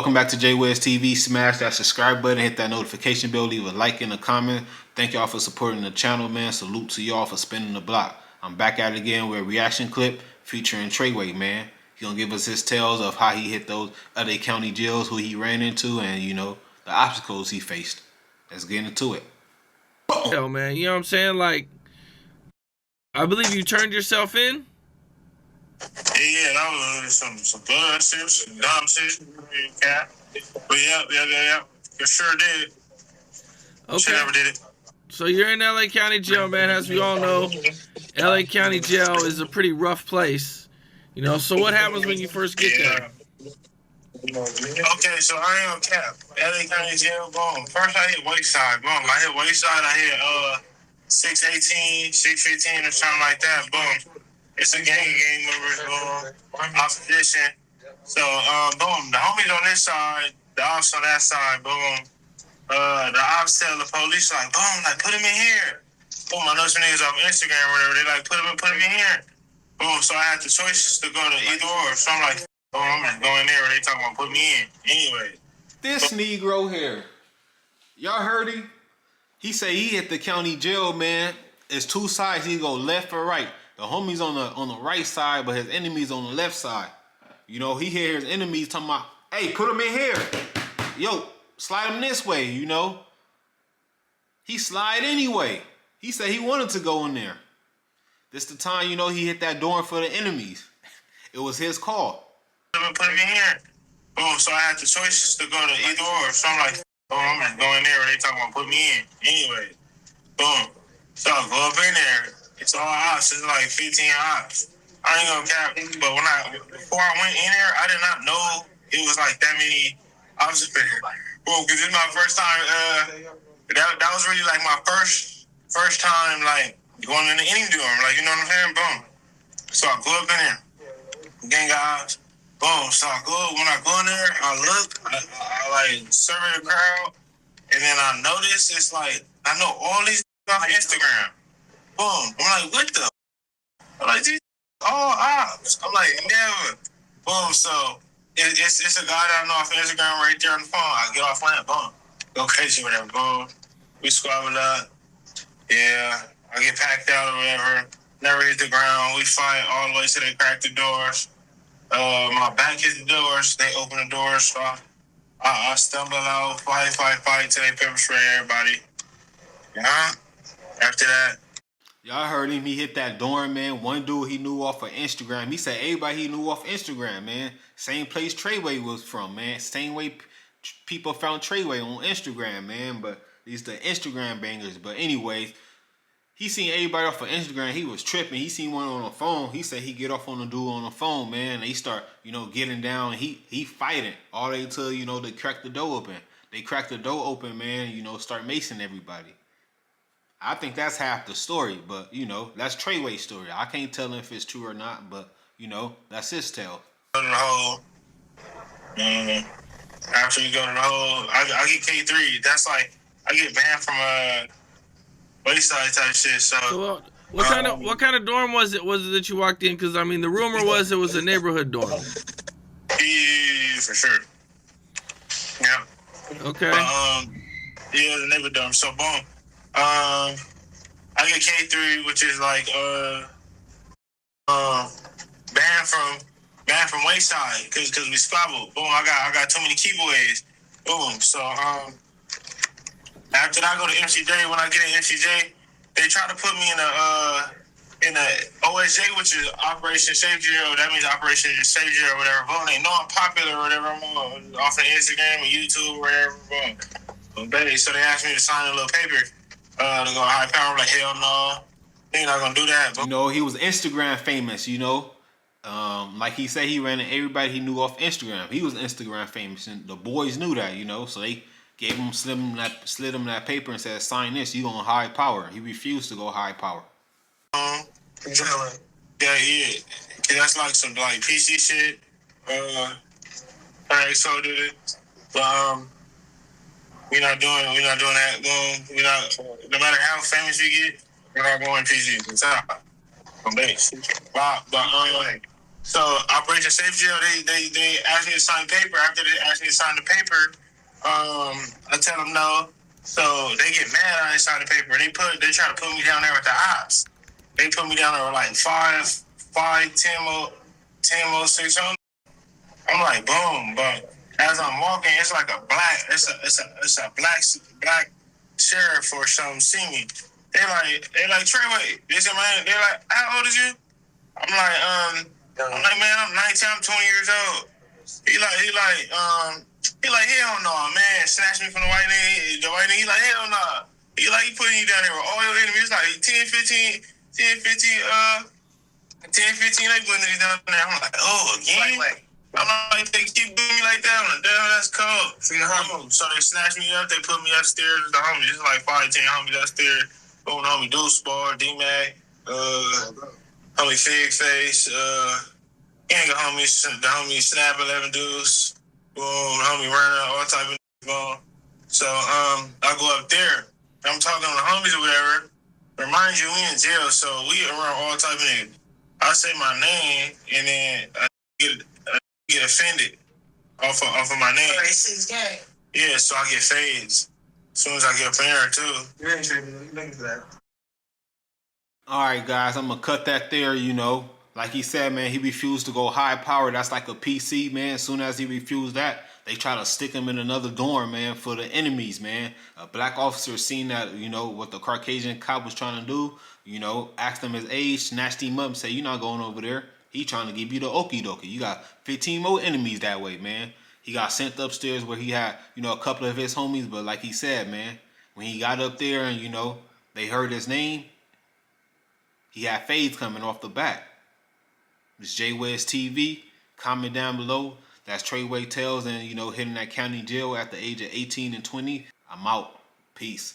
Welcome back to JWiz TV. Smash that subscribe button, hit that notification bell, leave a like and a comment. Thank y'all for supporting the channel, man. Salute to y'all for spinning the block. I'm back at it again with a reaction clip featuring Treyway, man. He gonna give us his tales of how he hit those other county jails, who he ran into, and the obstacles he faced. Let's get into it. Hell, man, you know what I'm saying? Like, I believe you turned yourself in. Yeah, that was some blood shit, some dumb shit. Yeah. But yeah. For sure did. Okay. Sure never did it. So you're in LA County Jail, man. As we all know, LA County Jail is a pretty rough place. So what happens when you first get there? Okay, so I ain't on cap. LA County Jail, boom. First I hit Wayside, boom. I hit Wayside, I hit 618, 615 or something like that, boom. It's a gang members, boom. Opposition. So, boom, the homies on this side, the ops on that side, boom. The ops tell the police, like, boom, like, put him in here. Boom, I know some niggas off Instagram or whatever, they like, put him in here. Boom, so I had the choices to go to either or. So I'm like, oh, I'm just going there where they talking about put me in. Anyway. This Negro here. Y'all heard him? He say he hit the county jail, man. It's two sides. He go left or right. The homie's on the right side, but his enemy's on the left side. He hear his enemies talking about, hey, put him in here. Yo, slide him this way, He slide anyway. He said he wanted to go in there. This the time, he hit that door for the enemies. It was his call. Put him in here. Boom, so I had the choices to go to either or. So I'm like, oh, I'm just going there where they talking about put me in. Anyway, boom. So I go up in there. It's all ops. It's like 15 ops. I ain't gonna cap. But before I went in there, I did not know it was like that many ops up in there. Boom, because this is my first time. That was really like my first time like going in the any dorm. Like, you know what I'm saying? Boom. So I go up in there. Gang ops. Boom. So when I go in there, I look, I like survey the crowd, and then I notice it's like I know all these off Instagram. Boom. I'm like, what the? I'm like, these all ops. I'm like, never. Boom. So it's a guy that I know off Instagram right there on the phone. I get off land. Boom. Go crazy whatever. Boom. We squabble up. Yeah. I get packed out or whatever. Never hit the ground. We fight all the way till they crack the doors. My back hit the doors. They open the doors. So I stumble out, fight till they pepper spray everybody. Yeah. After that. Y'all heard him. He hit that dorm, man. One dude he knew off of Instagram. He said everybody he knew off Instagram, man. Same place Treyway was from, man. Same way people found Treyway on Instagram, man. But these the Instagram bangers. But anyways, he seen everybody off of Instagram. He was tripping. He seen one on the phone. He said he get off on the dude on the phone, man. They start, getting down. He fighting all the way till, they crack the door open. They crack the door open, man. Start macing everybody. I think that's half the story, but that's Treyway's story. I can't tell him if it's true or not, but that's his tale. Go to the hole. After you go to the hole, I get K3. That's like I get banned from Wayside type shit. So what kind of dorm was it that you walked in? Because the rumor was it was a neighborhood dorm. Yeah, for sure. Yeah. Okay. Yeah, it was a neighborhood dorm. So boom. I get K3, which is like banned from Wayside because we squabbled. Boom, I got too many keyboards. Boom. So after I go to MCJ, when I get in MCJ, they try to put me in a OSJ, which is Operation Save Jail. That means Operation Save Jail or whatever. Boom, they know I'm popular or whatever. I'm off of Instagram or YouTube or whatever. Boom. So they asked me to sign a little paper. To go high power, like hell no, they're not gonna do that. But he was Instagram famous. Like he said, he ran into everybody he knew off Instagram. He was Instagram famous, and the boys knew that. So they gave him, slid him that paper and said, "Sign this. You on high power." He refused to go high power. Yeah. That's like some PC shit. Alright, so did it, but We're not doing that. No matter how famous we get, we're not going PG. It's out. From base. But So Operation Safe Jail, they asked me to sign paper. After they asked me to sign the paper, I tell them no. So they get mad when I sign the paper. They try to put me down there with the ops. They put me down there with like 10 more 600. I'm like, boom, but as I'm walking, it's like a black, it's a black sheriff or something see me. They like Treyway. This is my. They're like, how old is you? I'm like, man, I'm 19, I'm 20 years old. He like, hell no, man. Snatched me from the white nigga. He like, hell no. He putting you down there with all your enemies. Like 10, 15, they putting me down there. I'm like, oh, again? I'm like, they keep doing me like that. I'm like, damn, that's cold. So they snatched me up. They put me upstairs with the homies. It's like 5, 10 homies upstairs. Boom, homie Deuce Bar, D-Mac, homie Fig Face, gang of homies, the homie Snap 11 Deuce, boom, homie Runner, all type of boom. So I go up there. I'm talking to the homies or whatever. Remind you, we in jail, so we around all type of niggas. I say my name, and then I get offended off of my name. Yeah, so I get fades as soon as I get up in there too. You ain't tripping. You looking for that? All right, guys, I'm gonna cut that there. Like he said, man, he refused to go high power. That's like a PC, man. As soon as he refused that, they try to stick him in another dorm, man, for the enemies, man. A black officer seen that, what the Caucasian cop was trying to do, asked him his age, snatched him up and said, you're not going over there. He trying to give you the okie dokie. You got 15 more enemies that way, man. He got sent upstairs where he had, a couple of his homies, but like he said, man, when he got up there and, they heard his name, he had fades coming off the back. It's J-West TV. Comment down below. That's Treyway Tales and, hitting that county jail at the age of 18 and 20. I'm out. Peace.